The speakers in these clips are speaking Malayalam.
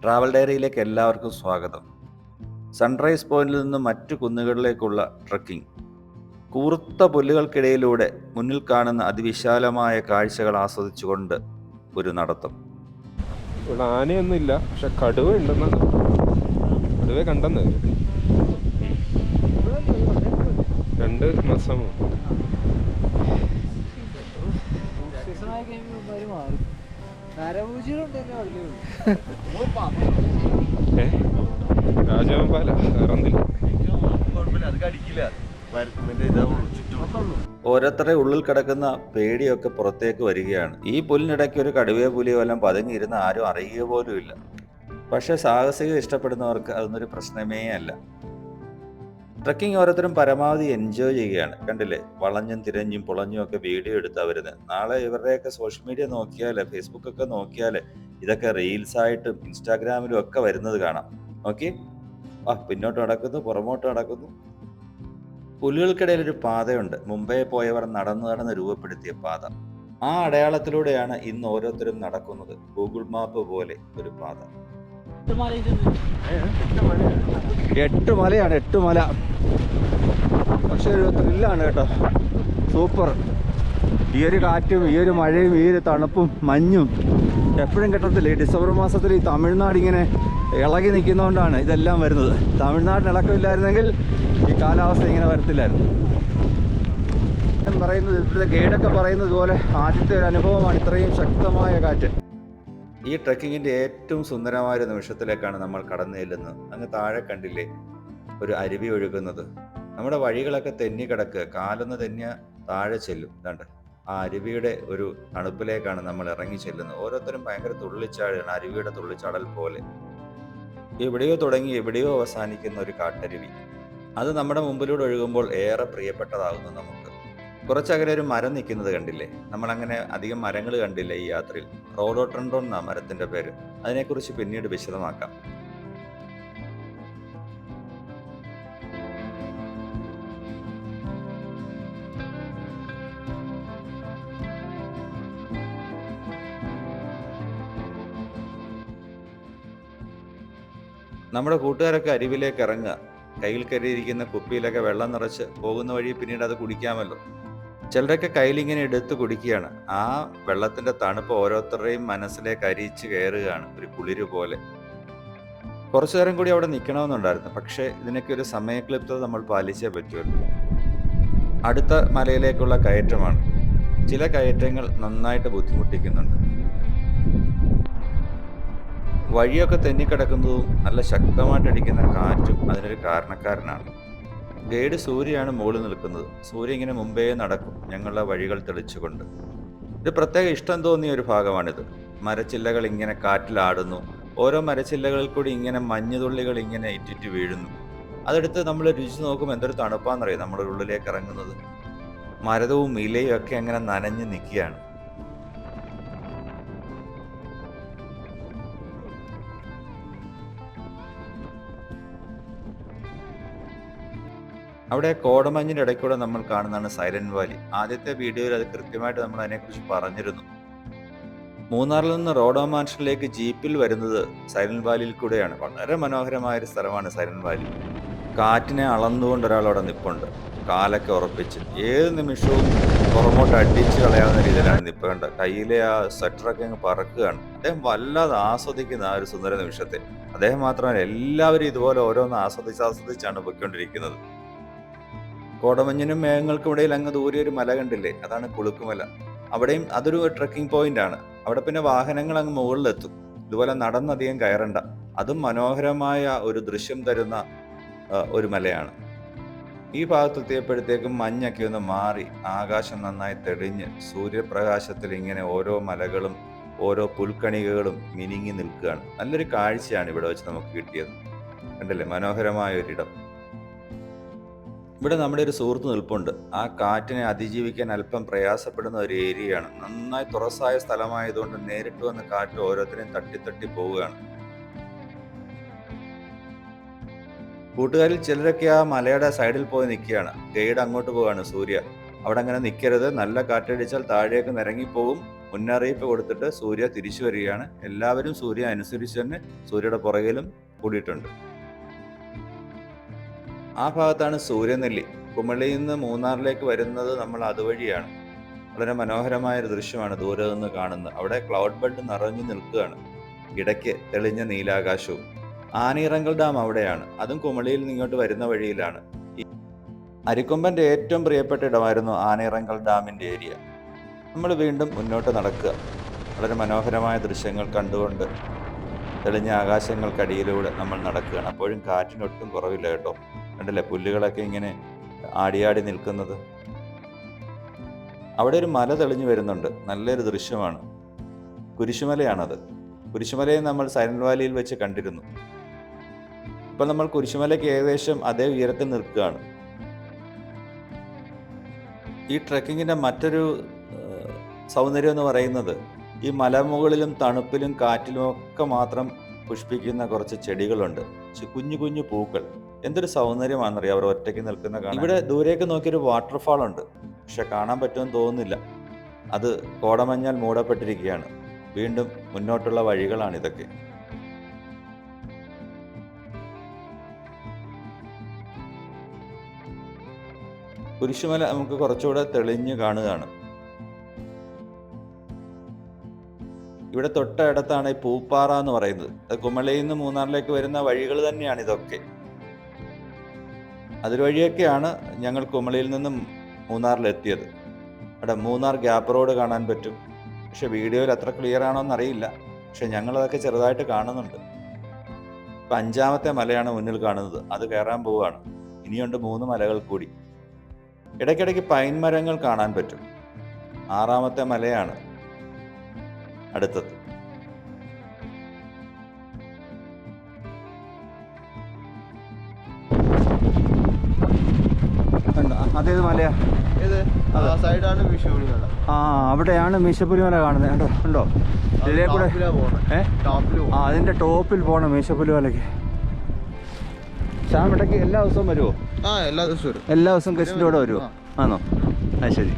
ട്രാവൽ ഡയറിയിലേക്ക് എല്ലാവർക്കും സ്വാഗതം. സൺറൈസ് പോയിന്റിൽ നിന്ന് മറ്റു കുന്നുകളിലേക്കുള്ള ട്രക്കിംഗ്. കൂർത്ത പുല്ലുകൾക്കിടയിലൂടെ മുന്നിൽ കാണുന്ന അതിവിശാലമായ കാഴ്ചകൾ ആസ്വദിച്ചുകൊണ്ട് ഒരു നടത്തം. ഇവിടെ ആനയൊന്നും ഇല്ല, പക്ഷെ കടുവ ഉണ്ടെന്നാണ്. കടുവ കണ്ടെന്ന് 2 മാസം രാജവെമ്പാല വേറൊന്നില്ല. ഓരോരുത്തരുടെ ഉള്ളിൽ കിടക്കുന്ന പേടിയൊക്കെ പുറത്തേക്ക് വരികയാണ്. ഈ പുല്ലിനിടയ്ക്ക് ഒരു കടുവയോ പുലിയോ എല്ലാം പതുങ്ങിയിരുന്ന് ആരും അറിയുക പോലുമില്ല. പക്ഷെ സാഹസികത ഇഷ്ടപ്പെടുന്നവർക്ക് അതൊന്നൊരു പ്രശ്നമേ അല്ല. ട്രക്കിംഗ് ഓരോരുത്തരും പരമാവധി എൻജോയ് ചെയ്യുകയാണ്. കണ്ടില്ലേ, വളഞ്ഞും തിരഞ്ഞും പുളഞ്ഞും ഒക്കെ വീഡിയോ എടുത്താ വരുന്നത്. നാളെ ഇവരുടെയൊക്കെ സോഷ്യൽ മീഡിയ നോക്കിയാൽ, ഫേസ്ബുക്കൊക്കെ നോക്കിയാൽ ഇതൊക്കെ റീൽസായിട്ടും ഇൻസ്റ്റാഗ്രാമിലും ഒക്കെ വരുന്നത് കാണാം. നോക്കി, പിന്നോട്ട് നടക്കുന്നു, പുറമോട്ട് നടക്കുന്നു. പുല്ലുകൾക്കിടയിൽ ഒരു പാതയുണ്ട്. മുംബൈ പോയവർ നടന്ന് രൂപപ്പെടുത്തിയ പാത. ആ അടയാളത്തിലൂടെയാണ് ഇന്ന് ഓരോരുത്തരും നടക്കുന്നത്. ഗൂഗിൾ മാപ്പ് പോലെ ഒരു പാത. 8 മലയാണ്, 8 മല. പക്ഷെ ഒരു ത്രില്ലാണ് കേട്ടോ, സൂപ്പർ. ഈ ഒരു കാറ്റും ഈ ഒരു മഴയും ഈ ഒരു തണുപ്പും മഞ്ഞും എപ്പോഴും കിട്ടത്തില്ല. ഈ ഡിസംബർ മാസത്തിൽ ഈ തമിഴ്നാട് ഇങ്ങനെ ഇളകി നിൽക്കുന്നതുകൊണ്ടാണ് ഇതെല്ലാം വരുന്നത്. തമിഴ്നാടിന് ഇളക്കമില്ലായിരുന്നെങ്കിൽ ഈ കാലാവസ്ഥ ഇങ്ങനെ വരത്തില്ലായിരുന്നു. പറയുന്നത് ഇവിടുത്തെ ഗൈഡൊക്കെ പറയുന്നത് പോലെ ആദ്യത്തെ ഒരു അനുഭവമാണ് ഇത്രയും ശക്തമായ കാറ്റ്. ഈ ട്രക്കിങ്ങിൻ്റെ ഏറ്റവും സുന്ദരമായ ഒരു നിമിഷത്തിലേക്കാണ് നമ്മൾ കടന്നു ചെല്ലുന്നത്. അങ്ങ് താഴെ കണ്ടില്ലേ ഒരു അരുവി ഒഴുകുന്നത്. നമ്മുടെ വഴികളൊക്കെ തെന്നി കിടക്കുക, കാലൊന്ന് തെന്നിയ താഴെ ചെല്ലും. ഇതാണ്ട് ആ അരുവിയുടെ ഒരു തണുപ്പിലേക്കാണ് നമ്മൾ ഇറങ്ങി ചെല്ലുന്നത്. ഓരോരുത്തരും ഭയങ്കര തുള്ളിച്ചാടാണ്, അരുവിയുടെ തുള്ളിച്ചാടൽ പോലെ. എവിടെയോ തുടങ്ങി എവിടെയോ അവസാനിക്കുന്ന ഒരു കാട്ടരുവി. അത് നമ്മുടെ മുമ്പിലൂടെ ഒഴുകുമ്പോൾ ഏറെ പ്രിയപ്പെട്ടതാകുന്നു നമുക്ക്. കുറച്ചകലെ ഒരു മരം നിൽക്കുന്നത് കണ്ടില്ലേ? നമ്മളങ്ങനെ അധികം മരങ്ങൾ കണ്ടില്ല ഈ യാത്രയിൽ. റോഡോട്രൻഡോൺ എന്നാ മരത്തിന്റെ പേര്. അതിനെക്കുറിച്ച് പിന്നീട് വിശദമാക്കാം. നമ്മുടെ കൂട്ടുകാരൊക്കെ അരുവിലേക്ക് ഇറങ്ങുക. കയ്യിൽ കരുതിയിരിക്കുന്ന കുപ്പിയിലൊക്കെ വെള്ളം നിറച്ച് പോകുന്ന വഴി പിന്നീട് അത് കുടിക്കാമല്ലോ. ചിലരൊക്കെ കയ്യിലിങ്ങനെ എടുത്ത് കുടിക്കുകയാണ്. ആ വെള്ളത്തിന്റെ തണുപ്പ് ഓരോരുത്തരുടെയും മനസ്സിലേക്ക് അരിച്ച് കയറുകയാണ്, ഒരു കുളിര് പോലെ. കുറച്ചു നേരം കൂടി അവിടെ നിൽക്കണമെന്നുണ്ടായിരുന്നു. പക്ഷേ ഇതിനൊക്കെ ഒരു സമയക്ലിപ്തത നമ്മൾ പാലിച്ചേ പറ്റുമല്ലോ. അടുത്ത മലയിലേക്കുള്ള കയറ്റമാണ്. ചില കയറ്റങ്ങൾ നന്നായിട്ട് ബുദ്ധിമുട്ടിക്കുന്നുണ്ട്. വഴിയൊക്കെ തെന്നിക്കിടക്കുന്നതും നല്ല ശക്തമായിട്ടടിക്കുന്ന കാറ്റും അതിനൊരു കാരണക്കാരനാണ്. ഗൈഡ് സൂര്യയാണ് മുകളിൽ നിൽക്കുന്നത്. സൂര്യ ഇങ്ങനെ മുമ്പേ നടക്കും, ഞങ്ങളുടെ വഴികൾ തെളിച്ചുകൊണ്ട്. ഒരു പ്രത്യേക ഇഷ്ടം തോന്നിയ ഒരു ഭാഗമാണിത്. മരച്ചില്ലകൾ ഇങ്ങനെ കാറ്റിലാടുന്നു. ഓരോ മരച്ചില്ലകളിൽ കൂടി ഇങ്ങനെ മഞ്ഞുതുള്ളികൾ ഇങ്ങനെ ഇറ്റിറ്റ് വീഴുന്നു. അതെടുത്ത് നമ്മൾ രുചി നോക്കുമ്പോൾ എന്തൊരു തണുപ്പാന്നറിയാം നമ്മുടെ ഉള്ളിലേക്ക് ഇറങ്ങുന്നത്. മരതവും ഇലയും ഒക്കെ അങ്ങനെ നനഞ്ഞു നിൽക്കുകയാണ്. അവിടെ കോടമഞ്ഞിൻ്റെ ഇടയ്ക്കൂടെ നമ്മൾ കാണുന്നതാണ് സൈലന്റ് വാലി. ആദ്യത്തെ വീഡിയോയിൽ അത് കൃത്യമായിട്ട് നമ്മൾ അതിനെക്കുറിച്ച് പറഞ്ഞിരുന്നു. മൂന്നാറിൽ നിന്ന് റോഡോ മാൻഷനിലേക്ക് ജീപ്പിൽ വരുന്നത് സൈലന്റ് വാലിയിൽ കൂടെയാണ്. വളരെ മനോഹരമായൊരു സ്ഥലമാണ് സൈലന്റ് വാലി. കാറ്റിനെ അളന്നുകൊണ്ട് ഒരാളവിടെ നിൽപ്പുണ്ട്, കാലൊക്കെ ഉറപ്പിച്ച്. ഏത് നിമിഷവും പുറമോട്ട് അടിച്ച് കളയാവുന്ന രീതിയിലാണ് നിൽപ്പേണ്ടത്. കയ്യിലെ ആ സ്വെറ്ററൊക്കെ അങ്ങ് പറക്കുകയാണ്. അദ്ദേഹം വല്ലാതെ ആസ്വദിക്കുന്ന ആ ഒരു സുന്ദര നിമിഷത്തെ. അദ്ദേഹം മാത്രമല്ല, എല്ലാവരും ഇതുപോലെ ഓരോന്ന് ആസ്വദിച്ചാണ് പൊയ്ക്കൊണ്ടിരിക്കുന്നത്. കോടമഞ്ഞിനും മേഘങ്ങൾക്കും ഇടയിൽ അങ്ങ് ദൂരെ ഒരു മല കണ്ടില്ലേ? അതാണ് കുളുക്കുമല. അവിടെയും അതൊരു ട്രക്കിംഗ് പോയിന്റ് ആണ്. അവിടെ പിന്നെ വാഹനങ്ങൾ അങ്ങ് മുകളിലെത്തും. ഇതുപോലെ നടന്നധികം കയറണ്ട. അതും മനോഹരമായ ഒരു ദൃശ്യം തരുന്ന ഒരു മലയാണ്. ഈ ഭാഗത്തെത്തിയപ്പോഴത്തേക്കും മഞ്ഞൊക്കെ ഒന്ന് മാറി, ആകാശം നന്നായി തെളിഞ്ഞ് സൂര്യപ്രകാശത്തിൽ ഇങ്ങനെ ഓരോ മലകളും ഓരോ പുൽക്കണികകളും മിനുങ്ങി നിൽക്കുകയാണ്. നല്ലൊരു കാഴ്ചയാണ് ഇവിടെ വെച്ച് നമുക്ക് കിട്ടിയത്. കണ്ടില്ലേ, മനോഹരമായ ഒരിടം. ഇവിടെ നമ്മുടെ ഒരു സുഹൃത്ത് നിൽപ്പുണ്ട്. ആ കാറ്റിനെ അതിജീവിക്കാൻ അല്പം പ്രയാസപ്പെടുന്ന ഒരു ഏരിയയാണ്. നന്നായി തുറസായ സ്ഥലമായതുകൊണ്ട് നേരിട്ട് വന്ന കാറ്റ് ഓരോരുത്തരെയും തട്ടി പോവുകയാണ്. കൂട്ടുകാരിൽ ചിലരൊക്കെ ആ മലയുടെ സൈഡിൽ പോയി നിൽക്കുകയാണ്. ഗൈഡ് അങ്ങോട്ട് പോവുകയാണ്, സൂര്യ. അവിടെ അങ്ങനെ നിൽക്കരുത്, നല്ല കാറ്റടിച്ചാൽ താഴേക്ക് നിരങ്ങിപ്പോകും, മുന്നറിയിപ്പ് കൊടുത്തിട്ട് സൂര്യ തിരിച്ചു വരികയാണ്. എല്ലാവരും സൂര്യ അനുസരിച്ച് തന്നെ സൂര്യയുടെ പുറകിലും കൂടിയിട്ടുണ്ട്. ആ ഭാഗത്താണ് സൂര്യനെല്ലി. കുമളിയിൽ നിന്ന് മൂന്നാറിലേക്ക് വരുന്നത് നമ്മൾ അതുവഴിയാണ്. വളരെ മനോഹരമായ ഒരു ദൃശ്യമാണ് ദൂരെ നിന്ന് കാണുന്നത്. അവിടെ ക്ലൗഡ് ബെഡ് നിറഞ്ഞു നിൽക്കുകയാണ്. ഇടയ്ക്ക് തെളിഞ്ഞ നീലാകാശവും. ആനയിറങ്കൽ ഡാം അവിടെയാണ്. അതും കുമളിയിൽ നിന്ന് ഇങ്ങോട്ട് വരുന്ന വഴിയിലാണ്. അരിക്കൊമ്പൻ്റെ ഏറ്റവും പ്രിയപ്പെട്ട ഇടമായിരുന്നു ആനയിറങ്കൽ ഡാമിൻ്റെ ഏരിയ. നമ്മൾ വീണ്ടും മുന്നോട്ട് നടക്കുക. വളരെ മനോഹരമായ ദൃശ്യങ്ങൾ കണ്ടുകൊണ്ട് തെളിഞ്ഞ ആകാശങ്ങൾക്കടിയിലൂടെ നമ്മൾ നടക്കുകയാണ്. അപ്പോഴും കാറ്റിനൊട്ടും കുറവില്ല കേട്ടോ. കണ്ടില്ലേ പുല്ലുകളൊക്കെ ഇങ്ങനെ ആടിയാടി നിൽക്കുന്നത്. അവിടെ ഒരു മല തെളിഞ്ഞു വരുന്നുണ്ട്. നല്ലൊരു ദൃശ്യമാണ്. കുരിശുമലയാണത്. കുരിശുമലയെ നമ്മൾ സൈലന്റ് വാലിയിൽ വെച്ച് കണ്ടിരുന്നു. ഇപ്പം നമ്മൾ കുരിശുമലയ്ക്ക് ഏകദേശം അതേ ഉയരത്തിൽ നിൽക്കുകയാണ്. ഈ ട്രെക്കിങ്ങിൻ്റെ മറ്റൊരു സൗന്ദര്യം എന്ന് പറയുന്നത് ഈ മലമുകളിലും തണുപ്പിലും കാറ്റിലും ഒക്കെ മാത്രം പുഷ്പിക്കുന്ന കുറച്ച് ചെടികളുണ്ട്. കുഞ്ഞു കുഞ്ഞു പൂക്കൾ. എന്തൊരു സൗന്ദര്യമാണെന്നറിയാം അവർ ഒറ്റയ്ക്ക് നിൽക്കുന്ന കാണാൻ. ഇവിടെ ദൂരേക്ക് നോക്കിയൊരു വാട്ടർഫാൾ ഉണ്ട്. പക്ഷെ കാണാൻ പറ്റുമെന്ന് തോന്നുന്നില്ല. അത് കോടമഞ്ഞാൽ മൂടപ്പെട്ടിരിക്കുകയാണ്. വീണ്ടും മുന്നോട്ടുള്ള വഴികളാണിതൊക്കെ. കുരിശുമല നമുക്ക് കുറച്ചുകൂടെ തെളിഞ്ഞു കാണുകയാണ്. ഇവിടെ തൊട്ടടുത്താണ് ഈ പൂപ്പാറ എന്ന് പറയുന്നത്. അത് കുമളിയിൽ നിന്ന് മൂന്നാറിലേക്ക് വരുന്ന വഴികൾ തന്നെയാണ് ഇതൊക്കെ. അതുവഴിയൊക്കെയാണ് ഞങ്ങൾ കുമളിയിൽ നിന്നും മൂന്നാറിലെത്തിയത്. അവിടെ മൂന്നാർ ഗ്യാപ്പ് റോഡ് കാണാൻ പറ്റും. പക്ഷെ വീഡിയോയിൽ അത്ര ക്ലിയർ ആണോ എന്നറിയില്ല. പക്ഷെ ഞങ്ങളതൊക്കെ ചെറുതായിട്ട് കാണുന്നുണ്ട്. ഇപ്പം 5ാമത്തെ മലയാണ് മുന്നിൽ കാണുന്നത്. അത് കയറാൻ പോവുകയാണ്. ഇനിയുണ്ട് 3 മലകൾ കൂടി. ഇടയ്ക്കിടയ്ക്ക് പൈൻ മരങ്ങൾ കാണാൻ പറ്റും. 6ാമത്തെ മലയാണ് അടുത്തത്. അതേത് മലയാ? സൈഡാണ് മീശപ്പുലി മല. ആ, അവിടെയാണ് മീശപ്പുലി മല കാണുന്നത്. കണ്ടോ ഉണ്ടോ? ഇതിലേ കൂടെ അതിന്റെ ടോപ്പിൽ പോകണം മീശപ്പുലി മലയ്ക്ക്. ശ്യാം ഇടയ്ക്ക് എല്ലാ ദിവസവും വരുമോ? എല്ലാ ദിവസവും വരും. എല്ലാ ദിവസവും ഗസ്റ്റിൻ്റെ കൂടെ വരുമോ? ആണോ? ആ ശരി.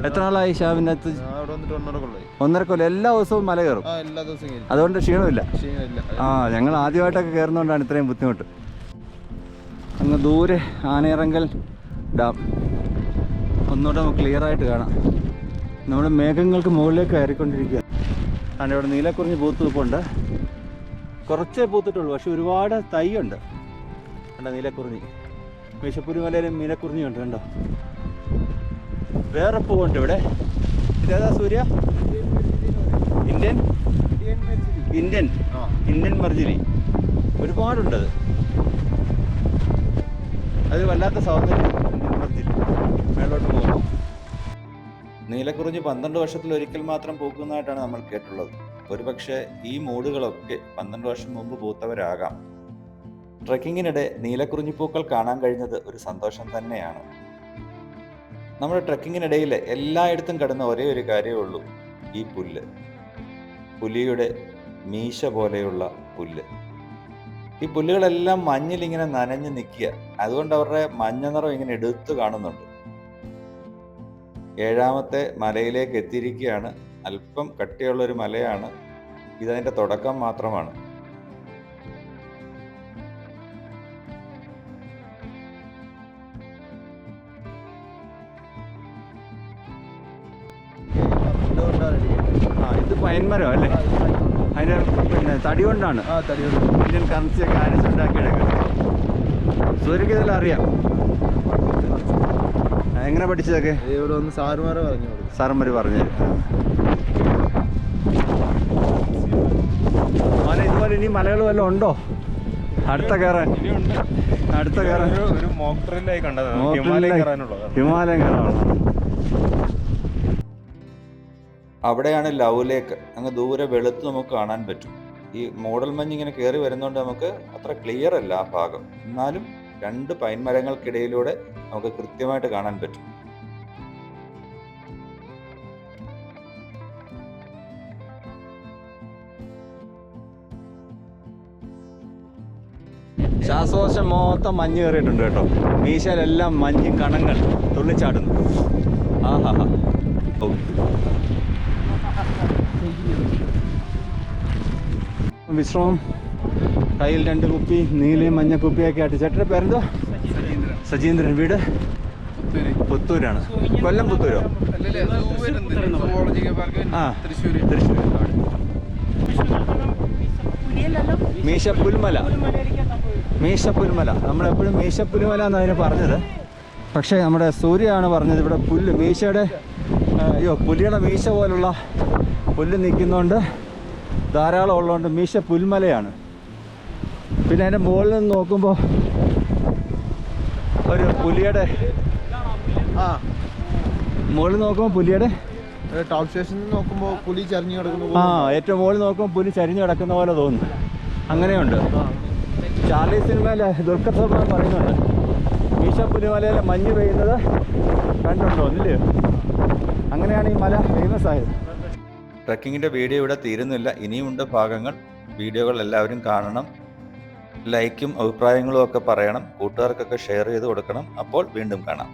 എത്ര നാളായി ശ്യാമിൻ്റെ അകത്ത്? 1.5 കൊല്ലം. എല്ലാ ദിവസവും മല കയറും? എല്ലാ ദിവസവും. അതുകൊണ്ട് ക്ഷീണമില്ല? ആ, ഞങ്ങൾ ആദ്യമായിട്ടൊക്കെ കയറുന്നതുകൊണ്ടാണ് ഇത്രയും ബുദ്ധിമുട്ട്. അങ്ങ് ദൂരെ ആനയിറങ്കൽ ഡാം ഒന്നുകൂടെ നമുക്ക് ക്ലിയറായിട്ട് കാണാം. നമ്മൾ മേഘങ്ങൾക്ക് മുകളിലേക്ക് കയറിക്കൊണ്ടിരിക്കുക. കാരണം ഇവിടെ നീലക്കുറിഞ്ഞി പൂത്ത് നിൽപ്പുണ്ട്. കുറച്ചേ പൂത്തിട്ടുള്ളൂ, പക്ഷെ ഒരുപാട് തൈയുണ്ട്. കണ്ടോ നീലക്കുറിഞ്ഞി? മീശപ്പുലി മലയിലും നീലക്കുറിഞ്ഞിയുണ്ട്. കണ്ടോ? വേറെ പൂവുണ്ട് ഇവിടെ. ഇതേതാ സൂര്യ? ഇന്ത്യൻ മർജിനി. ഒരുപാടുണ്ടത്. അത് വല്ലാത്ത സൗന്ദര്യം. ഇന്ത്യൻ മർജിനി മേലോട്ട് പോകുന്നു. നീലക്കുറിഞ്ഞി 12 വർഷത്തിൽ ഒരിക്കൽ മാത്രം പൂക്കുന്നതായിട്ടാണ് നമ്മൾ കേട്ടുള്ളത്. ഒരുപക്ഷെ ഈ മൂടുകളൊക്കെ 12 വർഷം മുമ്പ് പൂത്തവരാകാം. ട്രെക്കിങ്ങിനിടെ നീലക്കുറിഞ്ഞിപ്പൂക്കൾ കാണാൻ കഴിഞ്ഞത് ഒരു സന്തോഷം തന്നെയാണ്. നമ്മുടെ ട്രെക്കിങ്ങിനിടയിൽ എല്ലായിടത്തും കിടന്ന ഒരേ ഒരു കാര്യമേ ഉള്ളൂ, ഈ പുല്ല്. പുലിയുടെ മീശ പോലെയുള്ള പുല്ല്. ഈ പുല്ലുകളെല്ലാം മഞ്ഞിലിങ്ങനെ നനഞ്ഞു നിൽക്കുക. അതുകൊണ്ട് അവരുടെ മഞ്ഞ നിറം ഇങ്ങനെ എടുത്തു കാണുന്നുണ്ട്. 7ാമത്തെ മലയിലേക്ക് എത്തിയിരിക്കുകയാണ്. അല്പം കട്ടിയുള്ളൊരു മലയാണ്. ഇതതിൻ്റെ തുടക്കം മാത്രമാണ്. ഇത് പൈൻമരം അല്ലേ? അതിൻ്റെ പിന്നെ തടി കൊണ്ടാണ് ഇന്ത്യൻ കറൻസിയൊക്കെ അരച്ചുണ്ടാക്കിയെടുക്കുന്നത്. സൂര്യക്ക് ഇതെല്ലാം അറിയാം. എങ്ങനെ പഠിച്ചതൊക്കെ? ഇവിടെ ഒന്ന് സാറുമാർ പറഞ്ഞു. മല ഇതുപോലെ ഇനി മലകൾ വല്ലതും ഉണ്ടോ അടുത്ത കയറാൻ? ഒരു മോക്ക് ഡ്രില്ലായി കണ്ടത്. ഹിമാലയം കയറാനുള്ളത്. അവിടെയാണ് ലവ് ലേക്ക്. അങ്ങ് ദൂരെ വെളുത്ത് നമുക്ക് കാണാൻ പറ്റും. ഈ മൂടൽ മഞ്ഞ് ഇങ്ങനെ കയറി വരുന്നതുകൊണ്ട് നമുക്ക് അത്ര ക്ലിയർ അല്ല ആ ഭാഗം. എന്നാലും 2 പൈൻ മരങ്ങൾക്കിടയിലൂടെ നമുക്ക് കൃത്യമായിട്ട് കാണാൻ പറ്റും. ശ്വാസകോശം മൊത്തം മഞ്ഞ് കയറിയിട്ടുണ്ട് കേട്ടോ. മീശയിലെല്ലാം മഞ്ഞ് കണങ്ങൾ തുള്ളിച്ചാടുന്നു. ആഹാ. വിശ്രമം, കയ്യിൽ 2 കുപ്പി നീലയും മഞ്ഞ കുപ്പിയൊക്കെ ആയിട്ട്. ചേട്ടൻ്റെ പേരെന്തോ? സജീന്ദ്രൻ. വീട് പുത്തൂരാണ്. കൊല്ലം പുത്തൂരോ? ആ, തൃശ്ശൂർ. മീശപ്പുൽമല. നമ്മളെപ്പോഴും മീശപ്പുൽമല എന്നതിന് പറഞ്ഞത്. പക്ഷേ നമ്മുടെ സൂര്യയാണ് പറഞ്ഞത് ഇവിടെ പുല്ല് മീശയുടെ പുലിയുടെ മീശ പോലുള്ള പുല്ല് നിൽക്കുന്നതുകൊണ്ട് ധാരാളം ഉള്ളതുകൊണ്ട് മീശ പുൽമലയാണ്. പിന്നെ അതിൻ്റെ മുകളിൽ നിന്ന് നോക്കുമ്പോൾ ഒരു പുലിയുടെ മുകളിൽ നോക്കുമ്പോൾ പുലിയുടെ ടോപ്പ് സ്റ്റേഷനിൽ നോക്കുമ്പോൾ പുലി ചരിഞ്ഞു കിടക്കുന്നു. ഏറ്റവും മുകളിൽ നോക്കുമ്പോൾ പുലി ചരിഞ്ഞു കിടക്കുന്ന പോലെ തോന്നുന്നു. അങ്ങനെയുണ്ട്. ചാർലി സിനിമയിൽ ദുൽഖർ സൽമാൻ പറയുന്നുണ്ട് മീശ പുലിമലയിലെ മഞ്ഞ് പെയ്യുന്നത് കണ്ടുണ്ടോ ഇല്ലയോ? അങ്ങനെയാണ് ഈ മല ഫേമസ് ആയത്. ട്രക്കിങ്ങിൻ്റെ വീഡിയോ ഇവിടെ തീരുന്നില്ല, ഇനിയുമുണ്ട് ഭാഗങ്ങൾ. വീഡിയോകൾ എല്ലാവരും കാണണം, ലൈക്കും അഭിപ്രായങ്ങളും ഒക്കെ പറയണം, കൂട്ടുകാർക്കൊക്കെ ഷെയർ ചെയ്ത് കൊടുക്കണം. അപ്പോൾ വീണ്ടും കാണാം.